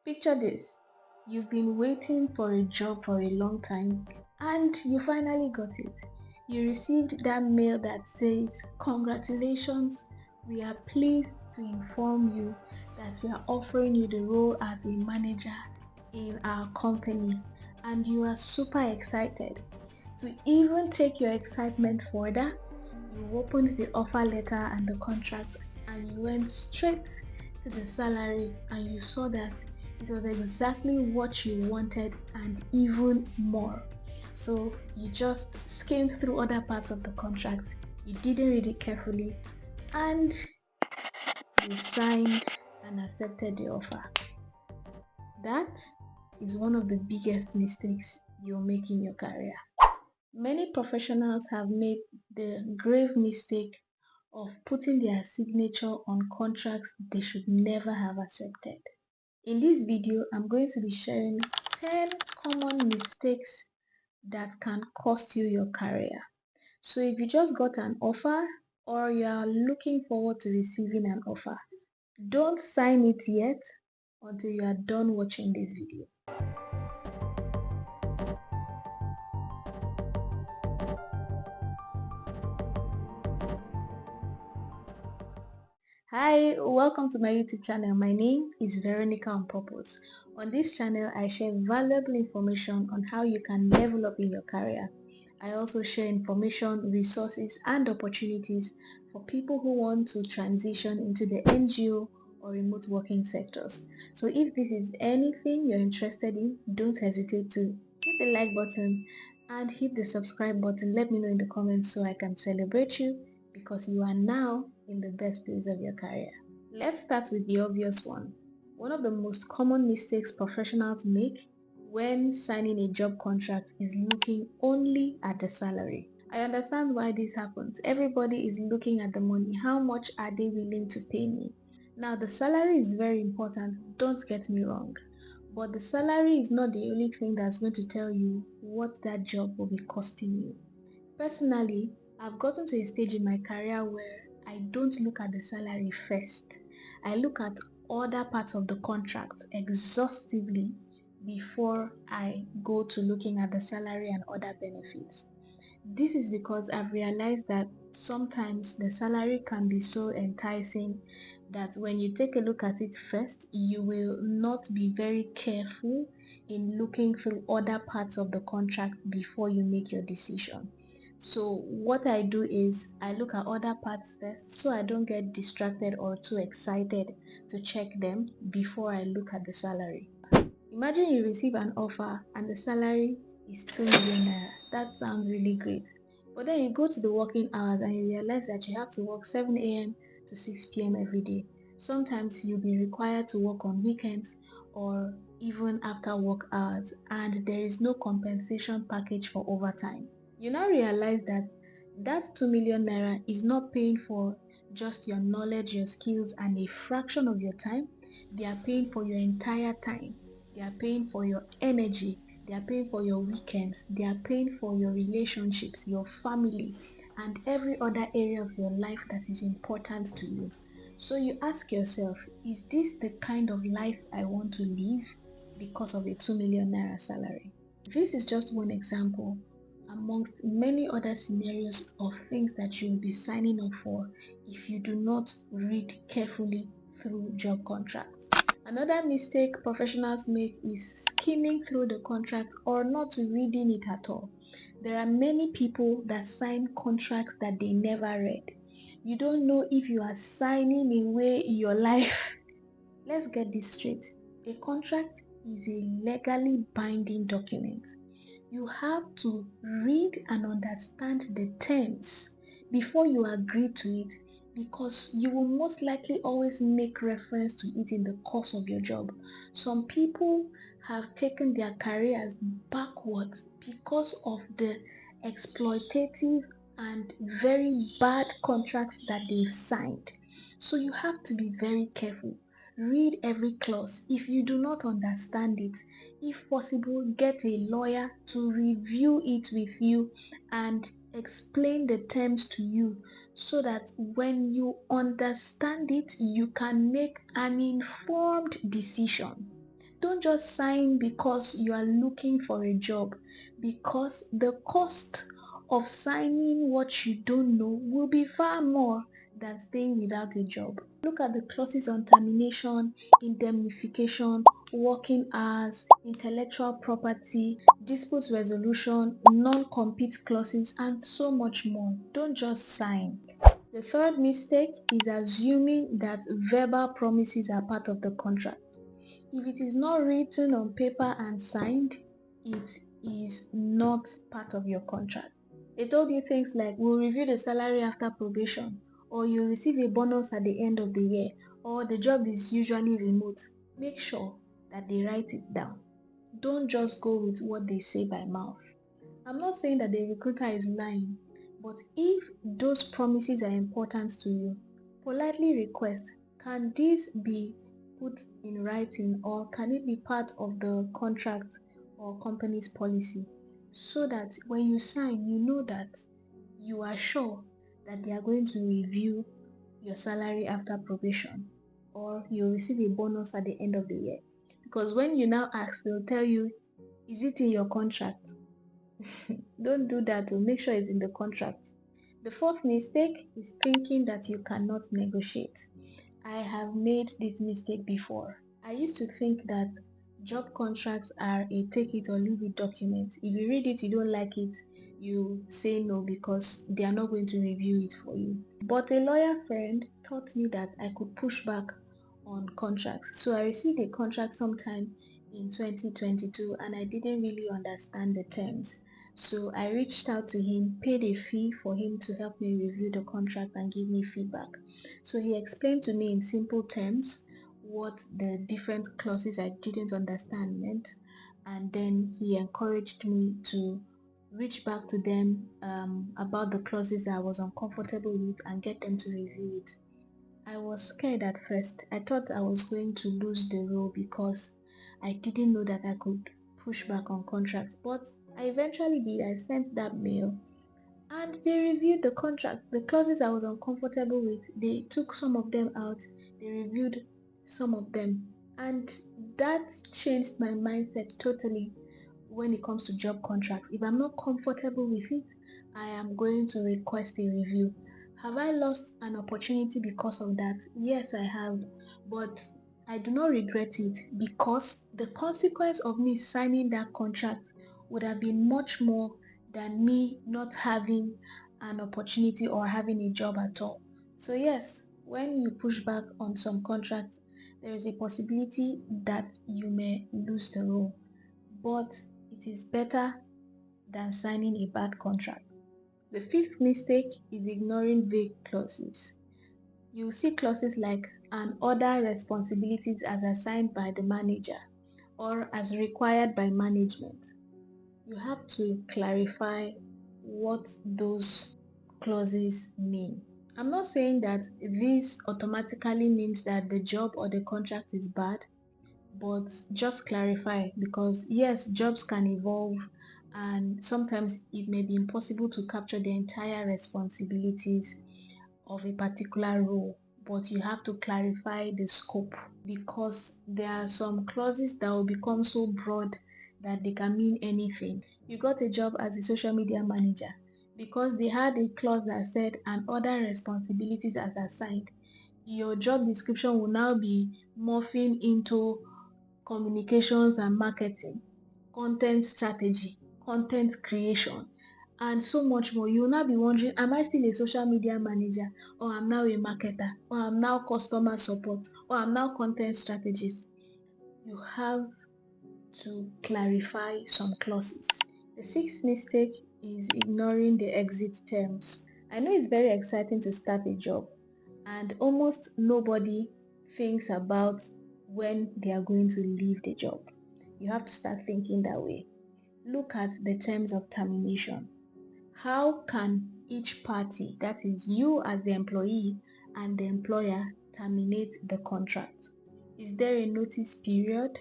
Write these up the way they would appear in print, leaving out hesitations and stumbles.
Picture this. You've been waiting for a job for a long time and you finally got it. You received that mail that says, "Congratulations, we are pleased to inform you that we are offering you the role as a manager in our company." And you are super excited. To even take your excitement further, you opened the offer letter and the contract and you went straight to the salary and you saw that it was exactly what you wanted and even more. So you just skimmed through other parts of the contract, you didn't read it carefully, and you signed and accepted the offer. That is one of the biggest mistakes you'll make in your career. Many professionals have made the grave mistake of putting their signature on contracts they should never have accepted. In this video, I'm going to be sharing 10 common mistakes that can cost you your career. So if you just got an offer or you are looking forward to receiving an offer, don't sign it yet until you are done watching this video. Hi, welcome to my YouTube channel. My name is Veronica on Purpose. On this channel, I share valuable information on how you can level up in your career. I also share information, resources, and opportunities for people who want to transition into the NGO or remote working sectors. So if this is anything you're interested in, don't hesitate to hit the like button and hit the subscribe button. Let me know in the comments so I can celebrate you, because you are now in the best place of your career. Let's start with the obvious one. One of the most common mistakes professionals make when signing a job contract is looking only at the salary. I understand why this happens. Everybody is looking at the money. How much are they willing to pay me? Now, the salary is very important, don't get me wrong. But the salary is not the only thing that's going to tell you what that job will be costing you. Personally, I've gotten to a stage in my career where I don't look at the salary first. I look at other parts of the contract exhaustively before I go to looking at the salary and other benefits. This is because I've realized that sometimes the salary can be so enticing that when you take a look at it first, you will not be very careful in looking through other parts of the contract before you make your decision. So what I do is I look at other parts first so I don't get distracted or too excited to check them before I look at the salary. Imagine you receive an offer and the salary is 2 million naira. That sounds really great. But then you go to the working hours and you realize that you have to work 7 a.m. to 6 p.m. every day. Sometimes you'll be required to work on weekends or even after work hours, and there is no compensation package for overtime. You now realize that that 2 million naira is not paying for just your knowledge, your skills, and a fraction of your time. They are paying for your entire time. They are paying for your energy. They are paying for your weekends. They are paying for your relationships, your family, and every other area of your life that is important to you. So you ask yourself, is this the kind of life I want to live because of a 2 million naira salary? This is just one example amongst many other scenarios of things that you will be signing up for if you do not read carefully through job contracts. Another mistake professionals make is skimming through the contract or not reading it at all. There are many people that sign contracts that they never read. You don't know if you are signing away your life. Let's get this straight. A contract is a legally binding document. You have to read and understand the terms before you agree to it, because you will most likely always make reference to it in the course of your job. Some people have taken their careers backwards because of the exploitative and very bad contracts that they've signed. So you have to be very careful. Read every clause. If you do not understand it, if possible, get a lawyer to review it with you and explain the terms to you so that when you understand it, you can make an informed decision. Don't just sign because you are looking for a job, because the cost of signing what you don't know will be far more than staying without a job. Look at the clauses on termination, indemnification, working hours, intellectual property, dispute resolution, non-compete clauses, and so much more. Don't just sign. The third mistake is assuming that verbal promises are part of the contract. If it is not written on paper and signed, it is not part of your contract. They told you things like, we'll review the salary after probation, or you'll receive a bonus at the end of the year, or the job is usually remote. Make sure that they write it down. Don't just go with what they say by mouth. I'm not saying that the recruiter is lying, but if those promises are important to you, politely request, can this be put in writing, or can it be part of the contract or company's policy, so that when you sign, you know that you are sure that they are going to review your salary after probation, or you'll receive a bonus at the end of the year. Because when you now ask, they'll tell you, is it in your contract? Don't do that to make sure it's in the contract. The fourth mistake is thinking that you cannot negotiate. I have made this mistake before. I used to think that job contracts are a take it or leave it document. If you read it, you don't like it, you say no because they are not going to review it for you. But a lawyer friend taught me that I could push back on contracts. So I received a contract sometime in 2022 and I didn't really understand the terms. So I reached out to him, paid a fee for him to help me review the contract and give me feedback. So he explained to me in simple terms what the different clauses I didn't understand meant, and then he encouraged me to reach back to them about the clauses that I was uncomfortable with and get them to review it. I was scared at first. I thought I was going to lose the role because I didn't know that I could push back on contracts, but I eventually did. I sent that mail and they reviewed the contract. The clauses I was uncomfortable with, they took some of them out, they reviewed some of them, and that changed my mindset totally when it comes to job contracts. If I'm not comfortable with it, I am going to request a review. Have I lost an opportunity because of that? Yes, I have, but I do not regret it because the consequence of me signing that contract would have been much more than me not having an opportunity or having a job at all. So yes, when you push back on some contracts, there is a possibility that you may lose the role, but it is better than signing a bad contract. The fifth mistake is ignoring vague clauses. You see clauses like and other responsibilities as assigned by the manager or as required by management. You have to clarify what those clauses mean. I'm not saying that this automatically means that the job or the contract is bad, but just clarify, because yes, jobs can evolve and sometimes it may be impossible to capture the entire responsibilities of a particular role, but you have to clarify the scope, because there are some clauses that will become so broad that they can mean anything. You got a job as a social media manager because they had a clause that said and other responsibilities as assigned. Your job description will now be morphing into communications and marketing, content strategy, content creation, and so much more. You will now be wondering, am I still a social media manager, or I'm now a marketer, or I'm now customer support, or I'm now content strategist? You have to clarify some clauses. The sixth mistake is ignoring the exit terms. I know it's very exciting to start a job, and almost nobody thinks about when they are going to leave the job. You have to start thinking that way. Look at the terms of termination. How can each party, that is you as the employee and the employer, terminate the contract? Is there a notice period?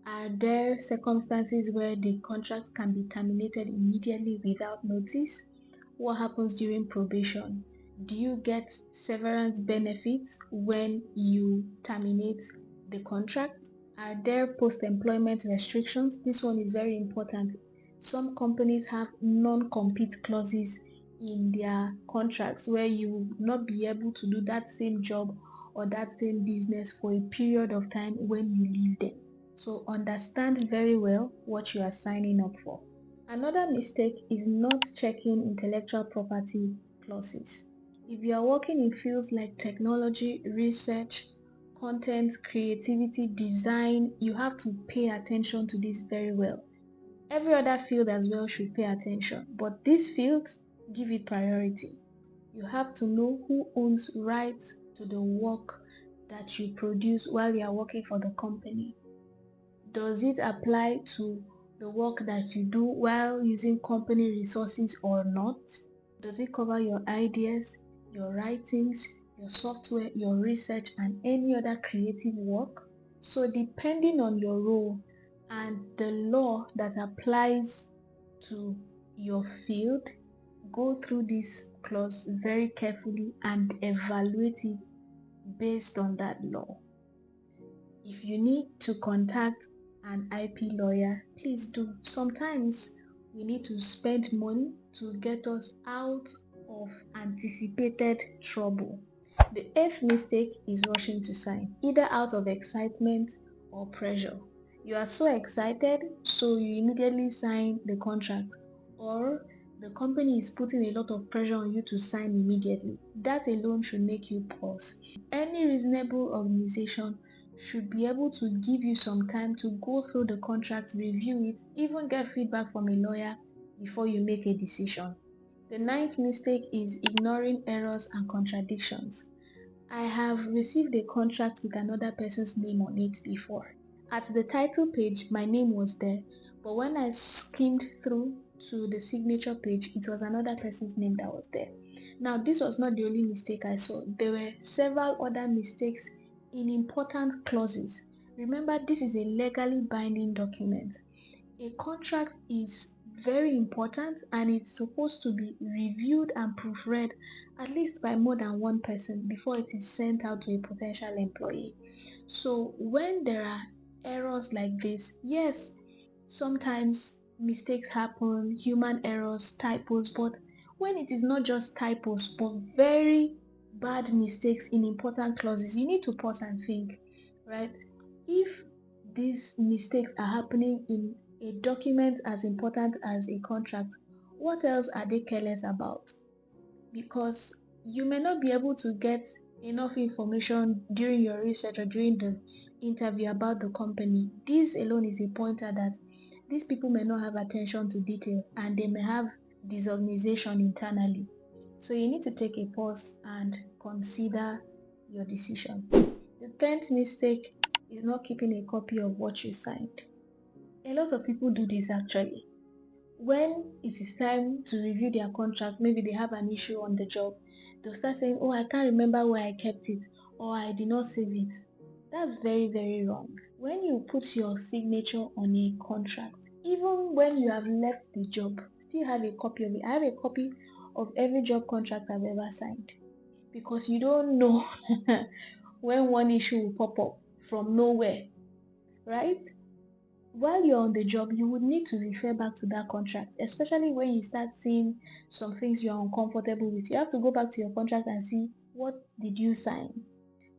Are there circumstances where the contract can be terminated immediately without notice? What happens during probation? Do you get severance benefits when you terminate the contract? Are there post-employment restrictions? This one is very important. Some companies have non-compete clauses in their contracts where you will not be able to do that same job or that same business for a period of time when you leave them. So understand very well what you are signing up for. Another mistake is not checking intellectual property clauses. If you are working in fields like technology, research, content, creativity, design, you have to pay attention to this very well. Every other field as well should pay attention, but these fields, give it priority. You have to know who owns rights to the work that you produce while you are working for the company. Does it apply to the work that you do while using company resources or not? Does it cover your ideas, your writings, your software, your research, and any other creative work? So depending on your role and the law that applies to your field, go through this clause very carefully and evaluate it based on that law. If you need to contact an IP lawyer, please do. Sometimes we need to spend money to get us out of anticipated trouble. The eighth mistake is rushing to sign, either out of excitement or pressure. You are so excited, so you immediately sign the contract, or the company is putting a lot of pressure on you to sign immediately. That alone should make you pause. Any reasonable organization should be able to give you some time to go through the contract, review it, even get feedback from a lawyer before you make a decision. The ninth mistake is ignoring errors and contradictions. I have received a contract with another person's name on it before. At the title page, my name was there, but when I skimmed through to the signature page, it was another person's name that was there. Now, this was not the only mistake I saw. There were several other mistakes in important clauses. Remember, this is a legally binding document. A contract is very important and it's supposed to be reviewed and proofread at least by more than one person before it is sent out to a potential employee. So when there are errors like this, yes, sometimes mistakes happen, human errors, typos, but when it is not just typos but very bad mistakes in important clauses, you need to pause and think, right? If these mistakes are happening in a document as important as a contract, what else are they careless about? Because you may not be able to get enough information during your research or during the interview about the company. This alone is a pointer that these people may not have attention to detail and they may have disorganization internally. So you need to take a pause and consider your decision. The 10th mistake is not keeping a copy of what you signed. A lot of people do this actually. When it is time to review their contract, maybe they have an issue on the job, they'll start saying, oh, I can't remember where I kept it, or I did not save it. That's very, very wrong. When you put your signature on a contract, even when you have left the job, still have a copy of it. I have a copy of every job contract I've ever signed because you don't know when one issue will pop up from nowhere, right? While you're on the job, you would need to refer back to that contract, especially when you start seeing some things you're uncomfortable with. You have to go back to your contract and see what did you sign.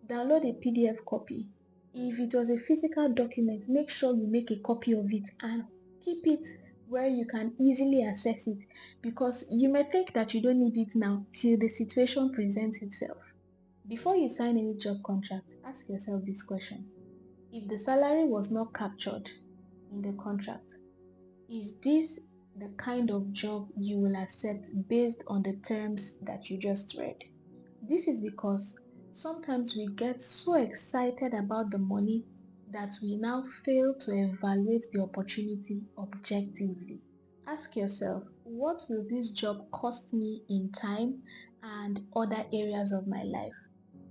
Download a PDF copy. If it was a physical document, make sure you make a copy of it and keep it where you can easily access it, because you may think that you don't need it now till the situation presents itself. Before you sign any job contract, ask yourself this question. If the salary was not captured in the contract, is this the kind of job you will accept based on the terms that you just read? This is because sometimes we get so excited about the money that we now fail to evaluate the opportunity objectively. Ask yourself, what will this job cost me in time and other areas of my life?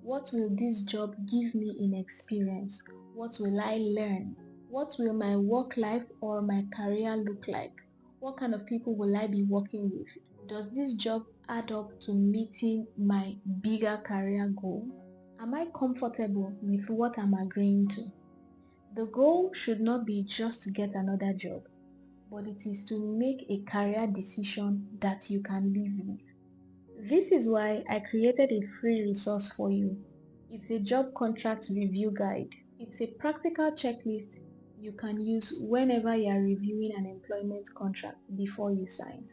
What will this job give me in experience? What will I learn? What will my work life or my career look like? What kind of people will I be working with? Does this job add up to meeting my bigger career goal? Am I comfortable with what I'm agreeing to? The goal should not be just to get another job, but it is to make a career decision that you can live with. This is why I created a free resource for you. It's a job contract review guide. It's a practical checklist you can use whenever you are reviewing an employment contract before you sign.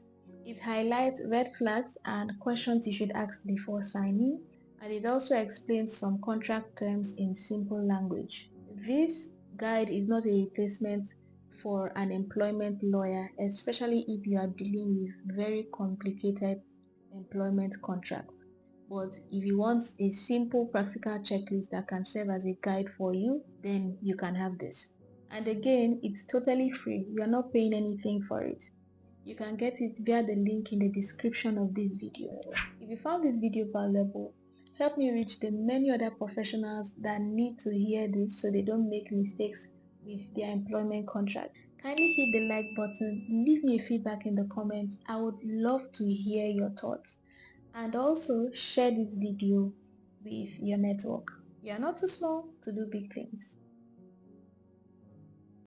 It highlights red flags and questions you should ask before signing, and it also explains some contract terms in simple language. This guide is not a replacement for an employment lawyer, especially if you are dealing with very complicated employment contract. But if you want a simple practical checklist that can serve as a guide for you, then you can have this. And again, it's totally free. You are not paying anything for it. You can get it via the link in the description of this video. If you found this video valuable, help me reach the many other professionals that need to hear this so they don't make mistakes with their employment contract. Kindly hit the like button, leave me a feedback in the comments. I would love to hear your thoughts. And also share this video with your network. You are not too small to do big things.